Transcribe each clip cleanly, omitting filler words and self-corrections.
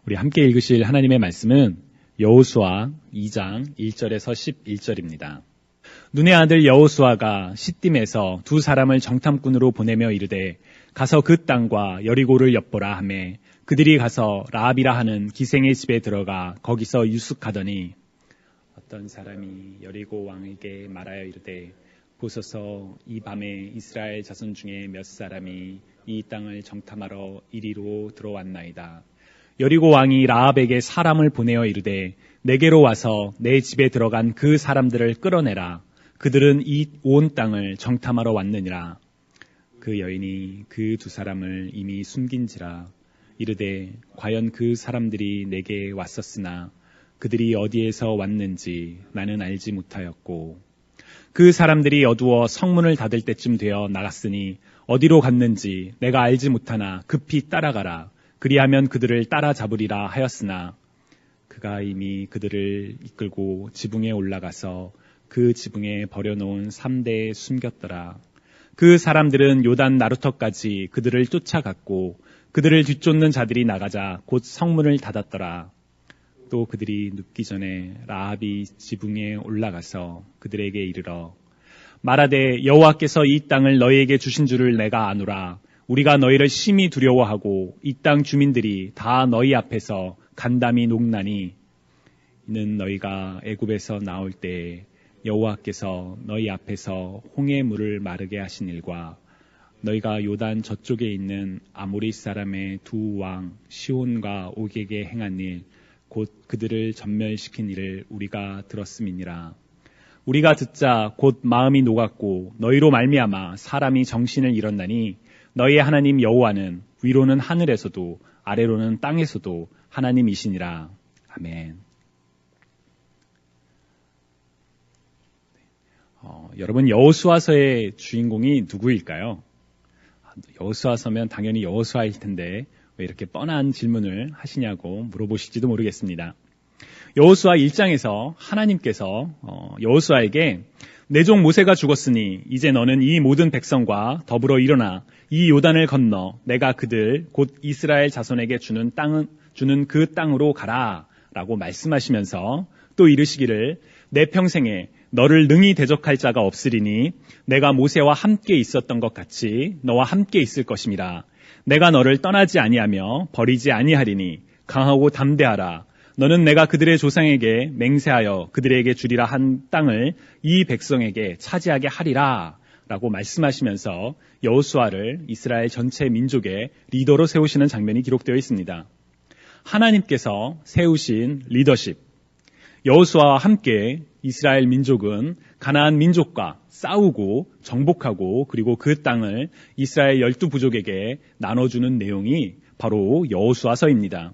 우리 함께 읽으실 하나님의 말씀은 여호수아 2장 1절에서 11절입니다. 눈의 아들 여호수아가 시딤에서 두 사람을 정탐꾼으로 보내며 이르되 가서 그 땅과 여리고를 엿보라 하매 그들이 가서 라합이라 하는 기생의 집에 들어가 거기서 유숙하더니 어떤 사람이 여리고 왕에게 말하여 이르되 보소서 이 밤에 이스라엘 자손 중에 몇 사람이 이 땅을 정탐하러 이리로 들어왔나이다. 여리고 왕이 라합에게 사람을 보내어 이르되 내게로 와서 내 집에 들어간 그 사람들을 끌어내라. 그들은 이 온 땅을 정탐하러 왔느니라. 그 여인이 그 두 사람을 이미 숨긴지라. 이르되 과연 그 사람들이 내게 왔었으나 그들이 어디에서 왔는지 나는 알지 못하였고 그 사람들이 어두워 성문을 닫을 때쯤 되어 나갔으니 어디로 갔는지 내가 알지 못하나 급히 따라가라. 그리하면 그들을 따라잡으리라 하였으나 그가 이미 그들을 이끌고 지붕에 올라가서 그 지붕에 버려놓은 3대에 숨겼더라. 그 사람들은 요단 나루터까지 그들을 쫓아갔고 그들을 뒤쫓는 자들이 나가자 곧 성문을 닫았더라. 또 그들이 눕기 전에 라합이 지붕에 올라가서 그들에게 이르러 말하되 여호와께서 이 땅을 너희에게 주신 줄을 내가 아노라. 우리가 너희를 심히 두려워하고 이 땅 주민들이 다 너희 앞에서 간담이 녹나니 이는 너희가 애굽에서 나올 때 여호와께서 너희 앞에서 홍해 물을 마르게 하신 일과 너희가 요단 저쪽에 있는 아모리 사람의 두 왕 시온과 옥에게 행한 일 곧 그들을 전멸시킨 일을 우리가 들었음이니라. 우리가 듣자 곧 마음이 녹았고 너희로 말미암아 사람이 정신을 잃었나니 너희의 하나님 여호와는 위로는 하늘에서도 아래로는 땅에서도 하나님이시니라. 아멘. 여러분 여호수아서의 주인공이 누구일까요? 여호수아서면 당연히 여호수아일 텐데 왜 이렇게 뻔한 질문을 하시냐고 물어보실지도 모르겠습니다. 여호수아 1장에서 하나님께서 여호수아에게 내 종 모세가 죽었으니 이제 너는 이 모든 백성과 더불어 일어나 이 요단을 건너 내가 그들 곧 이스라엘 자손에게 주는 그 땅으로 가라 라고 말씀하시면서 또 이르시기를 내 평생에 너를 능히 대적할 자가 없으리니 내가 모세와 함께 있었던 것 같이 너와 함께 있을 것임이라. 내가 너를 떠나지 아니하며 버리지 아니하리니 강하고 담대하라. 너는 내가 그들의 조상에게 맹세하여 그들에게 주리라 한 땅을 이 백성에게 차지하게 하리라 라고 말씀하시면서 여호수아를 이스라엘 전체 민족의 리더로 세우시는 장면이 기록되어 있습니다. 하나님께서 세우신 리더십, 여호수아와 함께 이스라엘 민족은 가나안 민족과 싸우고 정복하고 그리고 그 땅을 이스라엘 12부족에게 나눠주는 내용이 바로 여호수아서입니다.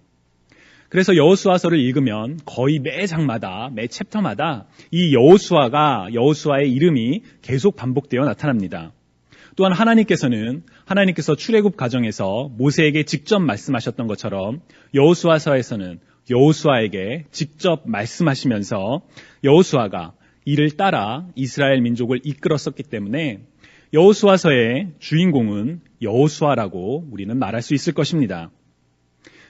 그래서 여호수아서를 읽으면 거의 매 장마다 매 챕터마다 이 여호수아의 이름이 계속 반복되어 나타납니다. 또한 하나님께서 출애굽 과정에서 모세에게 직접 말씀하셨던 것처럼 여호수아서에서는 여호수아에게 직접 말씀하시면서 여호수아가 이를 따라 이스라엘 민족을 이끌었었기 때문에 여호수아서의 주인공은 여호수아라고 우리는 말할 수 있을 것입니다.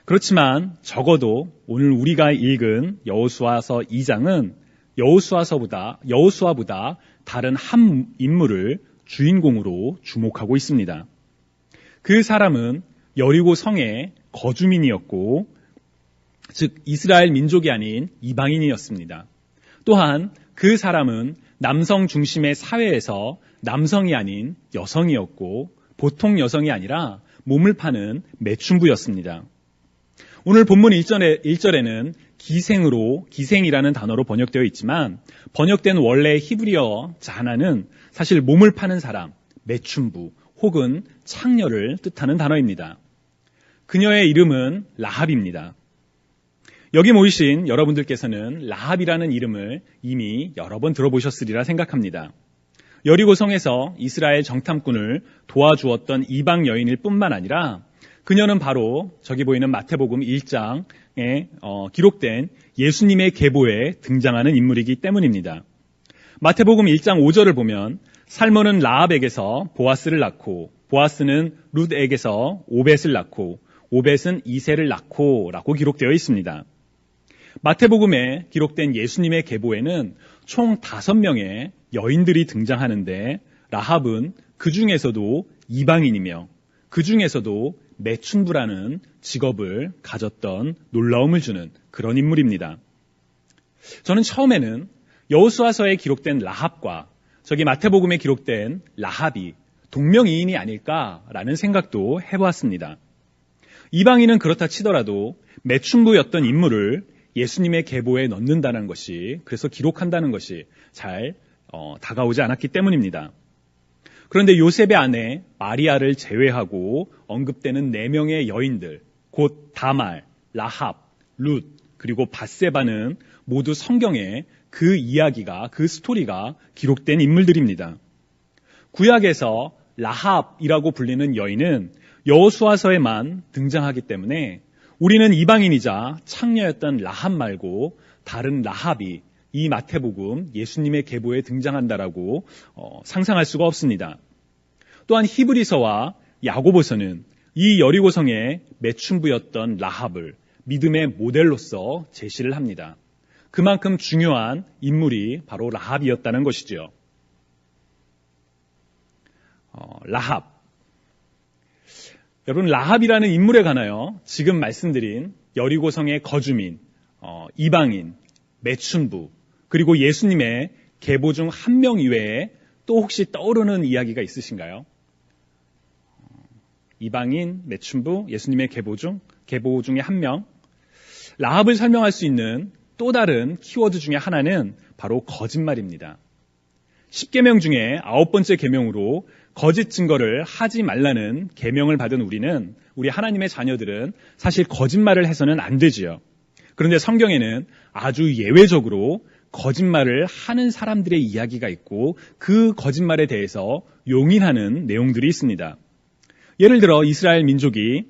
그렇지만 적어도 오늘 우리가 읽은 여호수아서 2장은 여호수아보다 다른 한 인물을 주인공으로 주목하고 있습니다. 그 사람은 여리고 성의 거주민이었고 즉 이스라엘 민족이 아닌 이방인이었습니다. 또한 그 사람은 남성 중심의 사회에서 남성이 아닌 여성이었고 보통 여성이 아니라 몸을 파는 매춘부였습니다. 오늘 본문 1절에는 기생이라는 단어로 번역되어 있지만 번역된 원래 히브리어 자나는 사실 몸을 파는 사람, 매춘부 혹은 창녀를 뜻하는 단어입니다. 그녀의 이름은 라합입니다. 여기 모이신 여러분들께서는 라합이라는 이름을 이미 여러 번 들어보셨으리라 생각합니다. 여리고성에서 이스라엘 정탐꾼을 도와주었던 이방 여인일 뿐만 아니라 그녀는 바로 저기 보이는 마태복음 1장에 기록된 예수님의 계보에 등장하는 인물이기 때문입니다. 마태복음 1장 5절을 보면 살몬은 라합에게서 보아스를 낳고 보아스는 룻에게서 오벳을 낳고 오벳은 이새를 낳고 라고 기록되어 있습니다. 마태복음에 기록된 예수님의 계보에는 총 5명의 여인들이 등장하는데 라합은 그 중에서도 이방인이며 그 중에서도 매춘부라는 직업을 가졌던 놀라움을 주는 그런 인물입니다. 저는 처음에는 여호수아서에 기록된 라합과 저기 마태복음에 기록된 라합이 동명이인이 아닐까라는 생각도 해보았습니다. 이방인은 그렇다 치더라도 매춘부였던 인물을 예수님의 계보에 넣는다는 것이, 그래서 기록한다는 것이 잘 다가오지 않았기 때문입니다. 그런데 요셉의 아내 마리아를 제외하고 언급되는 4명의 여인들, 곧 다말, 라합, 룻, 그리고 밧세바는 모두 성경에 그 이야기가, 그 스토리가 기록된 인물들입니다. 구약에서 라합이라고 불리는 여인은 여호수아서에만 등장하기 때문에 우리는 이방인이자 창녀였던 라합 말고 다른 라합이 이 마태복음 예수님의 계보에 등장한다라고 상상할 수가 없습니다. 또한 히브리서와 야고보서는 이 여리고성의 매춘부였던 라합을 믿음의 모델로서 제시를 합니다. 그만큼 중요한 인물이 바로 라합이었다는 것이죠. 라합. 여러분, 라합이라는 인물에 관하여 지금 말씀드린 여리고성의 거주민, 이방인, 매춘부, 그리고 예수님의 계보 중 한 명 이외에 또 혹시 떠오르는 이야기가 있으신가요? 이방인, 매춘부, 예수님의 계보 중에 한 명. 라합을 설명할 수 있는 또 다른 키워드 중에 하나는 바로 거짓말입니다. 10계명 중에 9번째 계명으로 거짓 증거를 하지 말라는 계명을 받은 우리 하나님의 자녀들은 사실 거짓말을 해서는 안 되지요. 그런데 성경에는 아주 예외적으로 거짓말을 하는 사람들의 이야기가 있고 그 거짓말에 대해서 용인하는 내용들이 있습니다. 예를 들어 이스라엘 민족이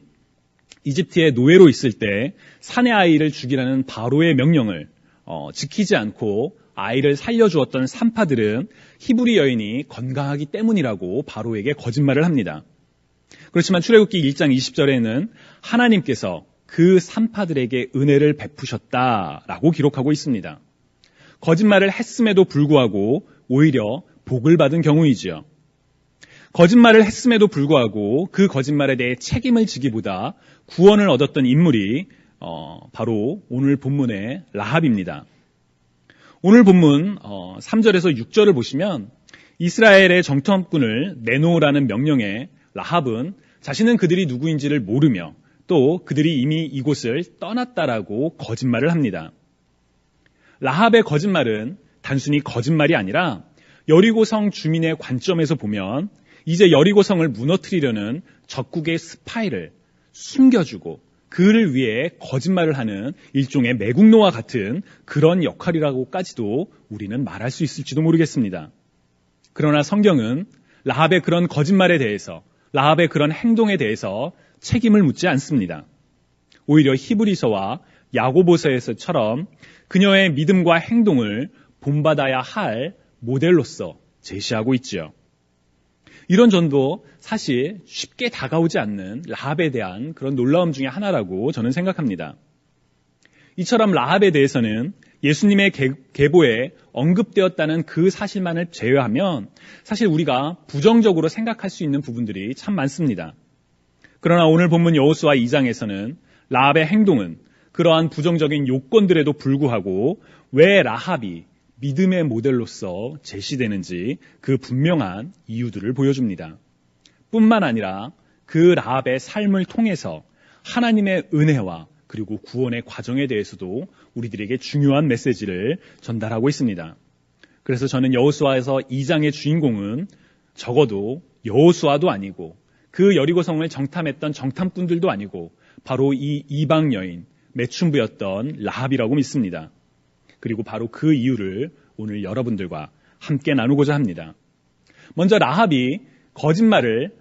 이집트의 노예로 있을 때 사내 아이를 죽이라는 바로의 명령을 지키지 않고 아이를 살려주었던 산파들은 히브리 여인이 건강하기 때문이라고 바로에게 거짓말을 합니다. 그렇지만 출애굽기 1장 20절에는 하나님께서 그 산파들에게 은혜를 베푸셨다라고 기록하고 있습니다. 거짓말을 했음에도 불구하고 오히려 복을 받은 경우이지요. 거짓말을 했음에도 불구하고 그 거짓말에 대해 책임을 지기보다 구원을 얻었던 인물이 바로 오늘 본문의 라합입니다. 오늘 본문 3절에서 6절을 보시면 이스라엘의 정탐꾼을 내놓으라는 명령에 라합은 자신은 그들이 누구인지를 모르며 또 그들이 이미 이곳을 떠났다라고 거짓말을 합니다. 라합의 거짓말은 단순히 거짓말이 아니라 여리고성 주민의 관점에서 보면 이제 여리고성을 무너뜨리려는 적국의 스파이를 숨겨주고 그를 위해 거짓말을 하는 일종의 매국노와 같은 그런 역할이라고까지도 우리는 말할 수 있을지도 모르겠습니다. 그러나 성경은 라합의 그런 거짓말에 대해서, 라합의 그런 행동에 대해서 책임을 묻지 않습니다. 오히려 히브리서와 야고보서에서처럼 그녀의 믿음과 행동을 본받아야 할 모델로서 제시하고 있지요. 이런 전도 사실 쉽게 다가오지 않는 라합에 대한 그런 놀라움 중에 하나라고 저는 생각합니다. 이처럼 라합에 대해서는 예수님의 계보에 언급되었다는 그 사실만을 제외하면 사실 우리가 부정적으로 생각할 수 있는 부분들이 참 많습니다. 그러나 오늘 본문 여호수아 2장에서는 라합의 행동은 그러한 부정적인 요건들에도 불구하고 왜 라합이 믿음의 모델로서 제시되는지 그 분명한 이유들을 보여줍니다. 뿐만 아니라 그 라합의 삶을 통해서 하나님의 은혜와 그리고 구원의 과정에 대해서도 우리들에게 중요한 메시지를 전달하고 있습니다. 그래서 저는 여호수아에서 2장의 주인공은 적어도 여호수아도 아니고 그 여리고성을 정탐했던 정탐꾼들도 아니고 바로 이 이방 여인 매춘부였던 라합이라고 믿습니다. 그리고 바로 그 이유를 오늘 여러분들과 함께 나누고자 합니다. 먼저 라합이 거짓말을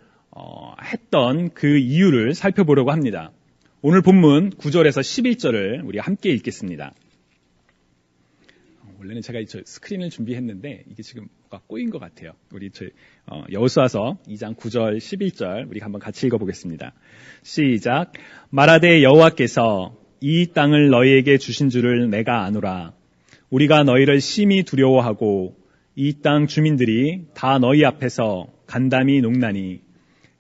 했던 그 이유를 살펴보려고 합니다. 오늘 본문 9절에서 11절을 우리 함께 읽겠습니다. 원래는 제가 스크린을 준비했는데 이게 지금 꼬인 것 같아요. 우리 여호수아서 2장 9절 11절 우리 한번 같이 읽어보겠습니다. 시작. 말하되 여호와께서 이 땅을 너희에게 주신 줄을 내가 아노라. 우리가 너희를 심히 두려워하고 이 땅 주민들이 다 너희 앞에서 간담이 녹나니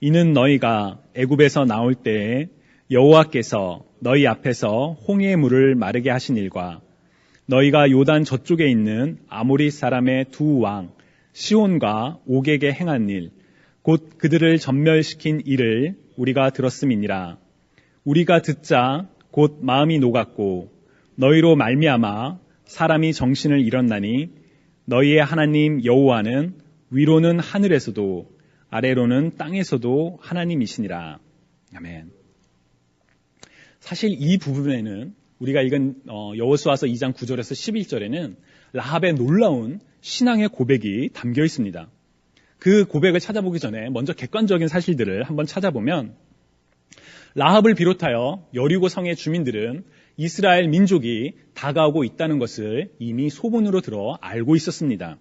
이는 너희가 애굽에서 나올 때에 여호와께서 너희 앞에서 홍해의 물을 마르게 하신 일과 너희가 요단 저쪽에 있는 아모리 사람의 두 왕 시온과 옥에게 행한 일, 곧 그들을 전멸시킨 일을 우리가 들었음이니라. 우리가 듣자 곧 마음이 녹았고 너희로 말미암아 사람이 정신을 잃었나니 너희의 하나님 여호와는 위로는 하늘에서도 아래로는 땅에서도 하나님이시니라. 아멘. 사실 이 부분에는 우리가 읽은 여호수아서 2장 9절에서 11절에는 라합의 놀라운 신앙의 고백이 담겨 있습니다. 그 고백을 찾아보기 전에 먼저 객관적인 사실들을 한번 찾아보면 라합을 비롯하여 여리고 성의 주민들은 이스라엘 민족이 다가오고 있다는 것을 이미 소문으로 들어 알고 있었습니다.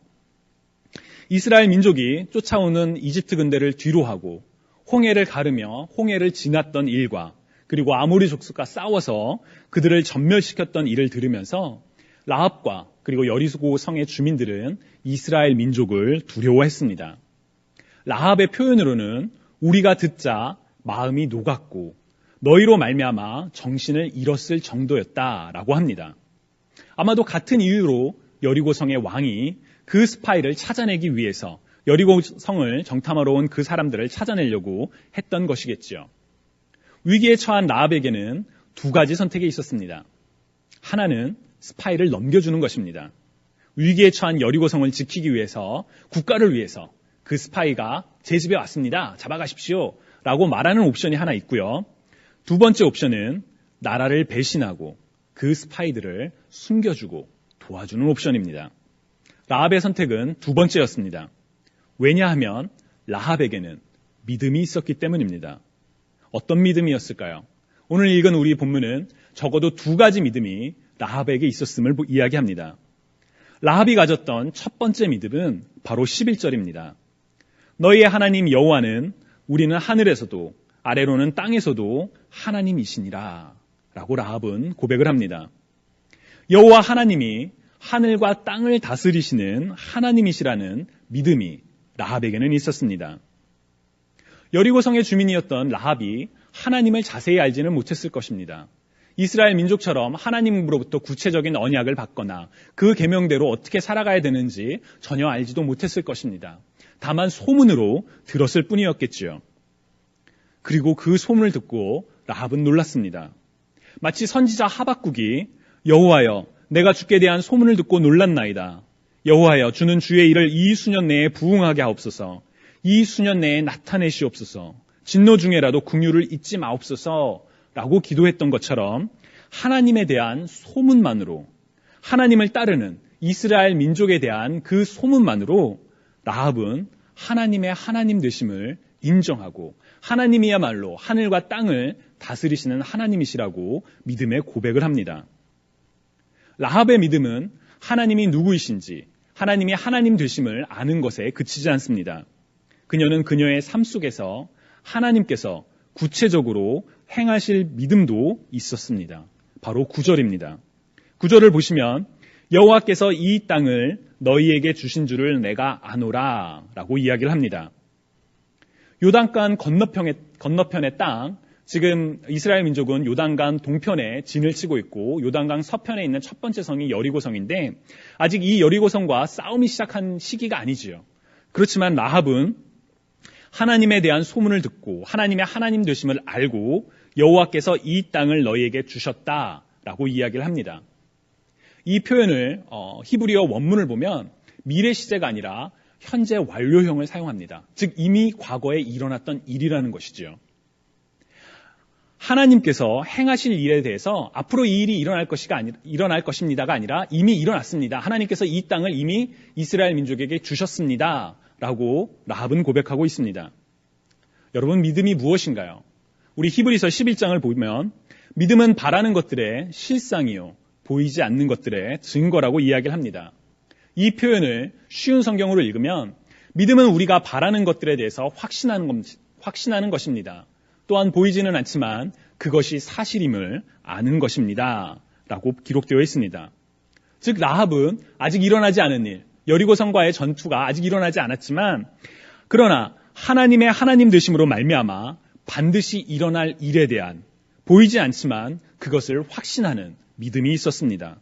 이스라엘 민족이 쫓아오는 이집트 군대를 뒤로하고 홍해를 가르며 홍해를 지났던 일과 그리고 아모리 족속과 싸워서 그들을 전멸시켰던 일을 들으면서 라합과 그리고 여리고 성의 주민들은 이스라엘 민족을 두려워했습니다. 라합의 표현으로는 우리가 듣자 마음이 녹았고 너희로 말미암아 정신을 잃었을 정도였다라고 합니다. 아마도 같은 이유로 여리고 성의 왕이 그 스파이를 찾아내기 위해서 여리고 성을 정탐하러 온 그 사람들을 찾아내려고 했던 것이겠죠. 위기에 처한 라합에게는 두 가지 선택이 있었습니다. 하나는 스파이를 넘겨주는 것입니다. 위기에 처한 여리고성을 지키기 위해서, 국가를 위해서 그 스파이가 제 집에 왔습니다. 잡아가십시오. 라고 말하는 옵션이 하나 있고요. 두 번째 옵션은 나라를 배신하고 그 스파이들을 숨겨주고 도와주는 옵션입니다. 라합의 선택은 두 번째였습니다. 왜냐하면 라합에게는 믿음이 있었기 때문입니다. 어떤 믿음이었을까요? 오늘 읽은 우리 본문은 적어도 두 가지 믿음이 라합에게 있었음을 이야기합니다. 라합이 가졌던 첫 번째 믿음은 바로 11절입니다. 너희의 하나님 여호와는 우리는 하늘에서도 아래로는 땅에서도 하나님이시니라 라고 라합은 고백을 합니다. 여호와 하나님이 하늘과 땅을 다스리시는 하나님이시라는 믿음이 라합에게는 있었습니다. 여리고성의 주민이었던 라합이 하나님을 자세히 알지는 못했을 것입니다. 이스라엘 민족처럼 하나님으로부터 구체적인 언약을 받거나 그 계명대로 어떻게 살아가야 되는지 전혀 알지도 못했을 것입니다. 다만 소문으로 들었을 뿐이었겠지요. 그리고 그 소문을 듣고 라합은 놀랐습니다. 마치 선지자 하박국이 여호와여 내가 주께 대한 소문을 듣고 놀랐나이다. 여호와여 주는 주의 일을 이 수년 내에 부응하게 하옵소서. 이 수년 내에 나타내시옵소서. 진노 중에라도 긍휼을 잊지 마옵소서 라고 기도했던 것처럼 하나님에 대한 소문만으로 하나님을 따르는 이스라엘 민족에 대한 그 소문만으로 라합은 하나님의 하나님 되심을 인정하고 하나님이야말로 하늘과 땅을 다스리시는 하나님이시라고 믿음의 고백을 합니다. 라합의 믿음은 하나님이 누구이신지 하나님이 하나님 되심을 아는 것에 그치지 않습니다. 그녀는 그녀의 삶 속에서 하나님께서 구체적으로 행하실 믿음도 있었습니다. 바로 9절입니다. 9절을 보시면 여호와께서 이 땅을 너희에게 주신 줄을 내가 아노라 라고 이야기를 합니다. 요단강 건너편의 땅, 지금 이스라엘 민족은 요단강 동편에 진을 치고 있고 요단강 서편에 있는 첫 번째 성이 여리고성인데 아직 이 여리고성과 싸움이 시작한 시기가 아니지요. 그렇지만 라합은 하나님에 대한 소문을 듣고 하나님의 하나님 되심을 알고 여호와께서 이 땅을 너희에게 주셨다라고 이야기를 합니다. 이 표현을 히브리어 원문을 보면 미래 시제가 아니라 현재 완료형을 사용합니다. 즉 이미 과거에 일어났던 일이라는 것이죠. 하나님께서 행하실 일에 대해서 앞으로 이 일이 일어날 것입니다가 아니라 이미 일어났습니다. 하나님께서 이 땅을 이미 이스라엘 민족에게 주셨습니다. 라고 라합은 고백하고 있습니다. 여러분 믿음이 무엇인가요? 우리 히브리서 11장을 보면 믿음은 바라는 것들의 실상이요 보이지 않는 것들의 증거라고 이야기를 합니다. 이 표현을 쉬운 성경으로 읽으면 믿음은 우리가 바라는 것들에 대해서 확신하는 것입니다. 또한 보이지는 않지만 그것이 사실임을 아는 것입니다. 라고 기록되어 있습니다. 즉 라합은 아직 일어나지 않은 일, 여리고성과의 전투가 아직 일어나지 않았지만 그러나 하나님의 하나님 되심으로 말미암아 반드시 일어날 일에 대한 보이지 않지만 그것을 확신하는 믿음이 있었습니다.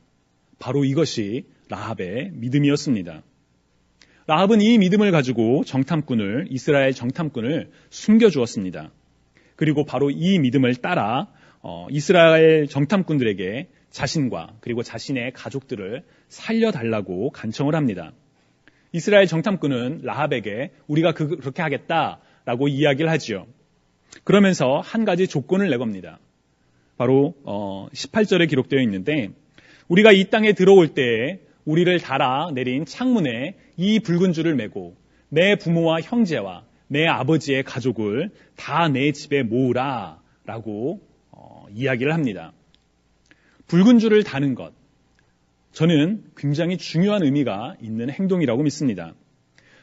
바로 이것이 라합의 믿음이었습니다. 라합은 이 믿음을 가지고 이스라엘 정탐꾼을 숨겨주었습니다. 그리고 바로 이 믿음을 따라 이스라엘 정탐꾼들에게 자신과 그리고 자신의 가족들을 살려달라고 간청을 합니다. 이스라엘 정탐꾼은 라합에게 우리가 그렇게 하겠다라고 이야기를 하지요. 그러면서 한 가지 조건을 내겁니다. 바로 18절에 기록되어 있는데 우리가 이 땅에 들어올 때에 우리를 달아 내린 창문에 이 붉은 줄을 매고 내 부모와 형제와 내 아버지의 가족을 다 내 집에 모으라 라고 이야기를 합니다. 붉은 줄을 다는 것, 저는 굉장히 중요한 의미가 있는 행동이라고 믿습니다.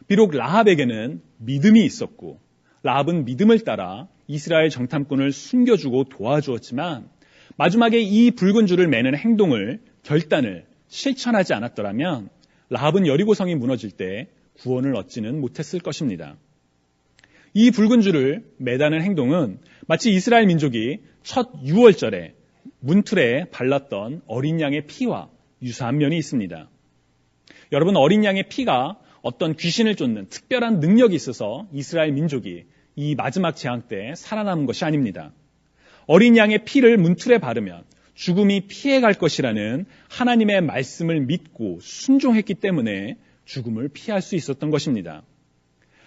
비록 라합에게는 믿음이 있었고 라합은 믿음을 따라 이스라엘 정탐꾼을 숨겨주고 도와주었지만 마지막에 이 붉은 줄을 매는 결단을 실천하지 않았더라면 라합은 여리고성이 무너질 때 구원을 얻지는 못했을 것입니다. 이 붉은 줄을 매다는 행동은 마치 이스라엘 민족이 첫 유월절에 문틀에 발랐던 어린 양의 피와 유사한 면이 있습니다. 여러분, 어린 양의 피가 어떤 귀신을 쫓는 특별한 능력이 있어서 이스라엘 민족이 이 마지막 재앙 때 살아남은 것이 아닙니다. 어린 양의 피를 문틀에 바르면 죽음이 피해갈 것이라는 하나님의 말씀을 믿고 순종했기 때문에 죽음을 피할 수 있었던 것입니다.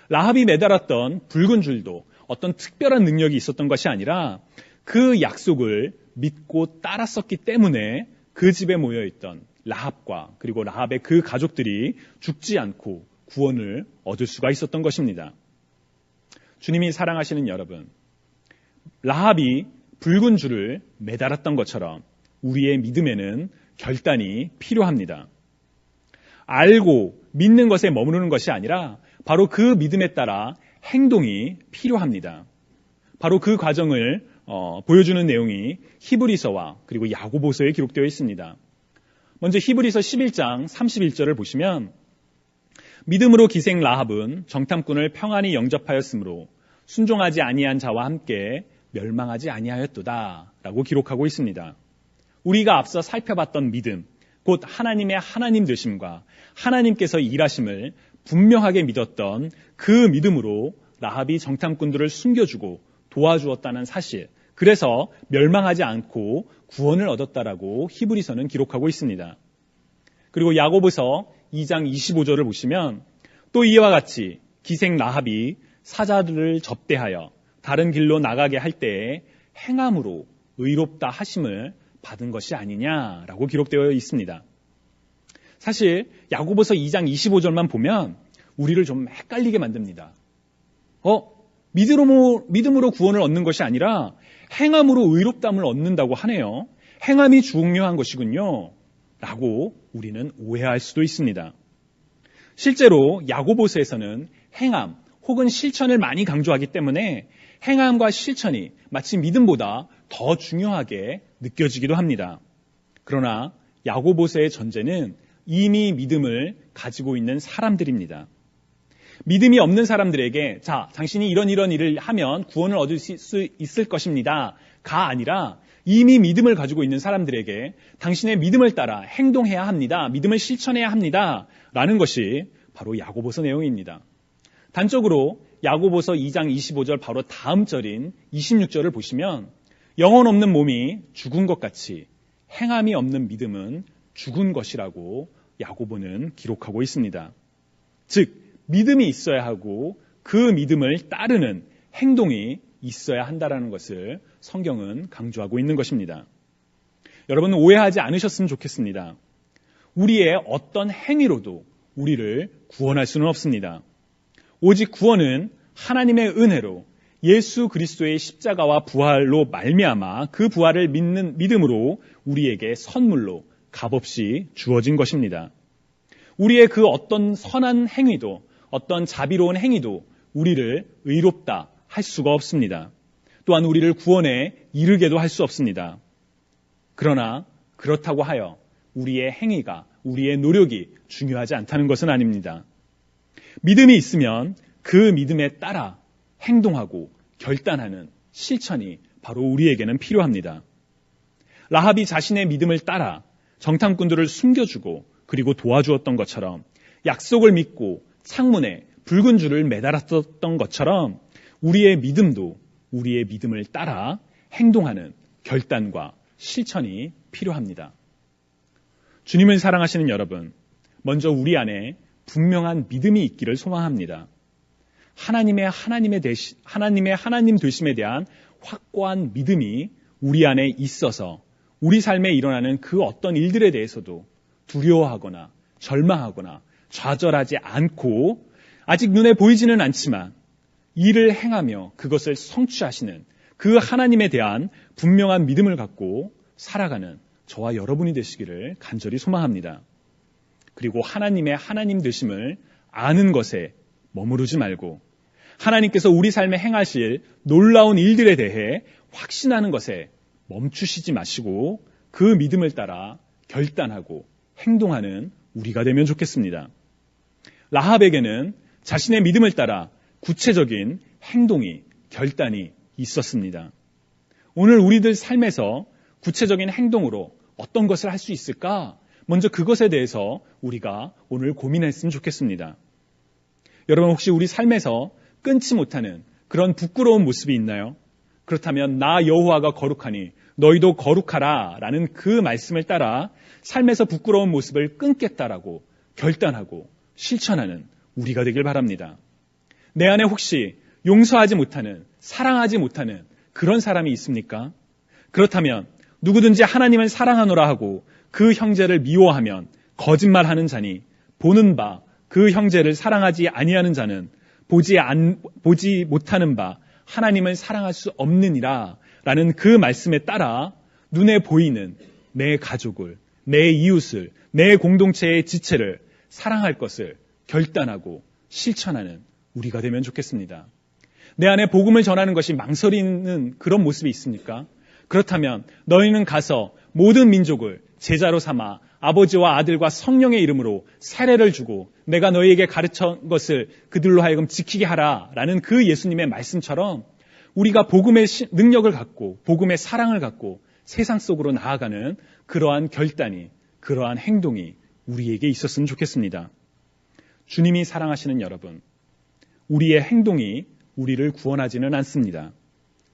라합이 매달았던 붉은 줄도 어떤 특별한 능력이 있었던 것이 아니라 그 약속을 믿고 따랐었기 때문에 그 집에 모여있던 라합과 그리고 라합의 그 가족들이 죽지 않고 구원을 얻을 수가 있었던 것입니다. 주님이 사랑하시는 여러분, 라합이 붉은 줄을 매달았던 것처럼 우리의 믿음에는 결단이 필요합니다. 알고 믿는 것에 머무르는 것이 아니라 바로 그 믿음에 따라 행동이 필요합니다. 바로 그 과정을 보여주는 내용이 히브리서와 그리고 야고보서에 기록되어 있습니다. 먼저 히브리서 11장 31절을 보시면 믿음으로 기생 라합은 정탐꾼을 평안히 영접하였으므로 순종하지 아니한 자와 함께 멸망하지 아니하였도다 라고 기록하고 있습니다. 우리가 앞서 살펴봤던 믿음, 곧 하나님의 하나님 되심과 하나님께서 일하심을 분명하게 믿었던 그 믿음으로 라합이 정탐꾼들을 숨겨주고 도와주었다는 사실, 그래서 멸망하지 않고 구원을 얻었다라고 히브리서는 기록하고 있습니다. 그리고 야고보서 2장 25절을 보시면 또 이와 같이 기생 라합이 사자들을 접대하여 다른 길로 나가게 할 때에 행함으로 의롭다 하심을 받은 것이 아니냐라고 기록되어 있습니다. 사실 야고보서 2장 25절만 보면 우리를 좀 헷갈리게 만듭니다. 믿음으로 구원을 얻는 것이 아니라 행함으로 의롭담을 얻는다고 하네요. 행함이 중요한 것이군요. 라고 우리는 오해할 수도 있습니다. 실제로 야고보서에서는 행함 혹은 실천을 많이 강조하기 때문에 행함과 실천이 마치 믿음보다 더 중요하게 느껴지기도 합니다. 그러나 야고보서의 전제는 이미 믿음을 가지고 있는 사람들입니다. 믿음이 없는 사람들에게 당신이 이런 일을 하면 구원을 얻을 수 있을 것입니다. 가 아니라 이미 믿음을 가지고 있는 사람들에게 당신의 믿음을 따라 행동해야 합니다. 믿음을 실천해야 합니다. 라는 것이 바로 야고보서 내용입니다. 단적으로 야고보서 2장 25절 바로 다음 절인 26절을 보시면 영혼 없는 몸이 죽은 것 같이 행함이 없는 믿음은 죽은 것이라고 야고보는 기록하고 있습니다. 즉 믿음이 있어야 하고 그 믿음을 따르는 행동이 있어야 한다는 것을 성경은 강조하고 있는 것입니다. 여러분 오해하지 않으셨으면 좋겠습니다. 우리의 어떤 행위로도 우리를 구원할 수는 없습니다. 오직 구원은 하나님의 은혜로 예수 그리스도의 십자가와 부활로 말미암아 그 부활을 믿는 믿음으로 우리에게 선물로 값없이 주어진 것입니다. 우리의 그 어떤 선한 행위도, 어떤 자비로운 행위도 우리를 의롭다 할 수가 없습니다. 또한 우리를 구원에 이르게도 할 수 없습니다. 그러나 그렇다고 하여 우리의 행위가, 우리의 노력이 중요하지 않다는 것은 아닙니다. 믿음이 있으면 그 믿음에 따라 행동하고 결단하는 실천이 바로 우리에게는 필요합니다. 라합이 자신의 믿음을 따라 정탐꾼들을 숨겨주고 그리고 도와주었던 것처럼, 약속을 믿고 창문에 붉은 줄을 매달았던 것처럼 우리의 믿음도 우리의 믿음을 따라 행동하는 결단과 실천이 필요합니다. 주님을 사랑하시는 여러분, 먼저 우리 안에 분명한 믿음이 있기를 소망합니다. 하나님의 하나님 되심에 대한 확고한 믿음이 우리 안에 있어서 우리 삶에 일어나는 그 어떤 일들에 대해서도 두려워하거나 절망하거나 좌절하지 않고, 아직 눈에 보이지는 않지만 일을 행하며 그것을 성취하시는 그 하나님에 대한 분명한 믿음을 갖고 살아가는 저와 여러분이 되시기를 간절히 소망합니다. 그리고 하나님의 하나님 되심을 아는 것에 머무르지 말고 하나님께서 우리 삶에 행하실 놀라운 일들에 대해 확신하는 것에 멈추시지 마시고 그 믿음을 따라 결단하고 행동하는 우리가 되면 좋겠습니다. 라합에게는 자신의 믿음을 따라 구체적인 행동이, 결단이 있었습니다. 오늘 우리들 삶에서 구체적인 행동으로 어떤 것을 할 수 있을까? 먼저 그것에 대해서 우리가 오늘 고민했으면 좋겠습니다. 여러분, 혹시 우리 삶에서 끊지 못하는 그런 부끄러운 모습이 있나요? 그렇다면 나 여호와가 거룩하니 너희도 거룩하라 라는 그 말씀을 따라 삶에서 부끄러운 모습을 끊겠다라고 결단하고 실천하는 우리가 되길 바랍니다. 내 안에 혹시 용서하지 못하는, 사랑하지 못하는 그런 사람이 있습니까? 그렇다면 누구든지 하나님을 사랑하노라 하고 그 형제를 미워하면 거짓말하는 자니, 보는 바 그 형제를 사랑하지 아니하는 자는 보지 못하는 바 하나님을 사랑할 수 없느니라 라는 그 말씀에 따라 눈에 보이는 내 가족을, 내 이웃을, 내 공동체의 지체를 사랑할 것을 결단하고 실천하는 우리가 되면 좋겠습니다. 내 안에 복음을 전하는 것이 망설이는 그런 모습이 있습니까? 그렇다면 너희는 가서 모든 민족을 제자로 삼아 아버지와 아들과 성령의 이름으로 세례를 주고 내가 너희에게 가르친 것을 그들로 하여금 지키게 하라 라는 그 예수님의 말씀처럼 우리가 복음의 능력을 갖고 복음의 사랑을 갖고 세상 속으로 나아가는 그러한 결단이, 그러한 행동이 우리에게 있었으면 좋겠습니다. 주님이 사랑하시는 여러분, 우리의 행동이 우리를 구원하지는 않습니다.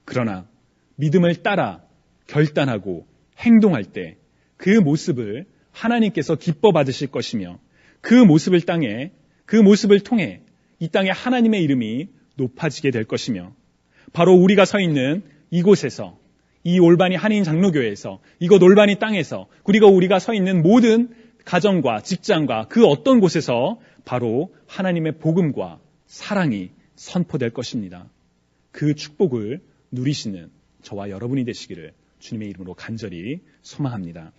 그러나 믿음을 따라 결단하고 행동할 때 그 모습을 하나님께서 기뻐 받으실 것이며 그 모습을 통해 이 땅에 하나님의 이름이 높아지게 될 것이며 바로 우리가 서 있는 이곳에서, 이 올바니 한인 장로교회에서, 이곳 올바니 땅에서, 그리고 우리가 서 있는 모든 가정과 직장과 그 어떤 곳에서 바로 하나님의 복음과 사랑이 선포될 것입니다. 그 축복을 누리시는 저와 여러분이 되시기를 주님의 이름으로 간절히 소망합니다.